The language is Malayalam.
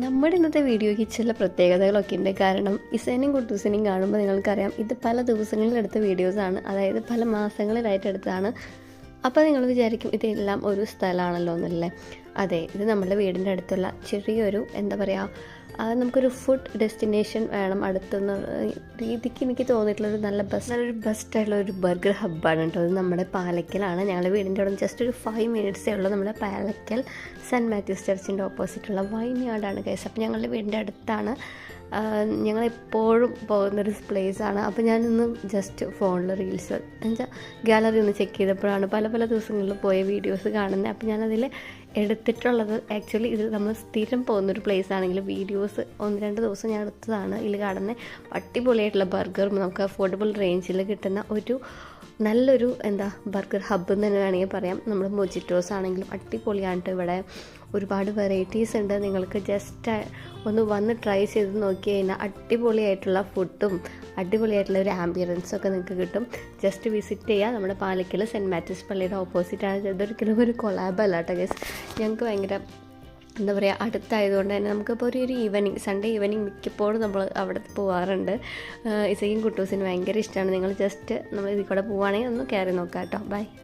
നമ്മുടെ ഇന്നത്തെ വീഡിയോയ്ക്ക് ചില പ്രത്യേകതകളൊക്കെ ഉണ്ട്. കാരണം ഇസേനെയും കുട്ടൂസിനെയും കാണുമ്പോൾ നിങ്ങൾക്കറിയാം ഇത് പല ദിവസങ്ങളിൽ എടുത്ത വീഡിയോസാണ്, അതായത് പല മാസങ്ങളിലായിട്ട് എടുത്തതാണ്. അപ്പോൾ നിങ്ങൾ വിചാരിക്കും ഇതെല്ലാം ഒരു സ്ഥലമാണല്ലോ എന്നല്ലേ. അതെ, ഇത് നമ്മുടെ വീടിൻ്റെ അടുത്തുള്ള ചെറിയൊരു എന്താ പറയുക, നമുക്കൊരു ഫുഡ് ഡെസ്റ്റിനേഷൻ വേണം അടുത്തുനിന്ന് രീതിക്ക് എനിക്ക് തോന്നിയിട്ടുള്ളൊരു നല്ലൊരു ബെസ്റ്റായിട്ടുള്ള ഒരു ബർഗർ ഹബ്ബാണ് കേട്ടോ. അത് നമ്മുടെ പാലക്കലാണ്. ഞങ്ങളുടെ വീടിൻ്റെ അവിടെ ജസ്റ്റ് ഒരു 5 മിനിറ്റ്സേ ഉള്ളൂ. നമ്മുടെ പാലക്കൽ സെൻറ്റ് മാത്യൂസ് ചർച്ചിൻ്റെ ഓപ്പോസിറ്റുള്ള വൈൻയാർഡാണ് ഗൈസ്. അപ്പോൾ ഞങ്ങളുടെ വീടിൻ്റെ അടുത്താണ്, ഞങ്ങളെപ്പോഴും പോകുന്നൊരു പ്ലേസാണ്. അപ്പോൾ ഞാനിന്ന് ജസ്റ്റ് ഫോണിൽ റീൽസ് എന്നുവെച്ചാൽ ഗാലറി ഒന്ന് ചെക്ക് ചെയ്തപ്പോഴാണ് പല ദിവസങ്ങളിൽ പോയ വീഡിയോസ് കാണുന്നത്. അപ്പോൾ ഞാനതിൽ എടുത്തിട്ടുള്ളത് ആക്ച്വലി ഇത് നമ്മൾ സ്ഥിരം പോകുന്നൊരു പ്ലേസ് ആണെങ്കിൽ വീഡിയോസ് 1-2 ദിവസം ഞാൻ എടുത്തതാണ്. ഇതിൽ കാണുന്ന അടിപൊളിയായിട്ടുള്ള ബർഗറും നമുക്ക് അഫോർഡബിൾ റേഞ്ചിൽ കിട്ടുന്ന ഒരു നല്ലൊരു ബർഗർ ഹബ്ബ് എന്ന് തന്നെ വേണമെങ്കിൽ പറയാം. നമ്മൾ മൊജിറ്റോസ് ആണെങ്കിലും അടിപൊളിയാണ്. ഇവിടെ ഒരുപാട് വെറൈറ്റീസ് ഉണ്ട്. നിങ്ങൾക്ക് ജസ്റ്റ് ഒന്ന് വന്ന് ട്രൈ ചെയ്ത് നോക്കി കഴിഞ്ഞാൽ അടിപൊളിയായിട്ടുള്ള ഫുഡും അടിപൊളിയായിട്ടുള്ള ഒരു ആംബിയൻസും ഒക്കെ നിങ്ങൾക്ക് കിട്ടും. ജസ്റ്റ് വിസിറ്റ് ചെയ്യുക. നമ്മുടെ പാലക്കൽ സെൻറ്റ് മാത്യൂസ് പള്ളിയുടെ ഓപ്പോസിറ്റാണ്. ഇതൊരിക്കലും ഒരു കൊളാബല്ല കേട്ടോ ഗൈസ്. ഞങ്ങൾക്ക് ഭയങ്കര എന്താ പറയുക അടുത്തായതുകൊണ്ട് തന്നെ നമുക്കിപ്പോൾ ഒരു ഈവനിങ് സൺഡേ ഈവനിങ് മിക്കപ്പോഴും നമ്മൾ അവിടെ പോകാറുണ്ട്. ഇസയും കുട്ടൂസിന് ഭയങ്കര ഇഷ്ടമാണ്. നിങ്ങൾ ജസ്റ്റ് നമ്മൾ ഇതിൽ കൂടെ പോവുകയാണെങ്കിൽ ഒന്ന് കയറി നോക്കാം കേട്ടോ. ബൈ.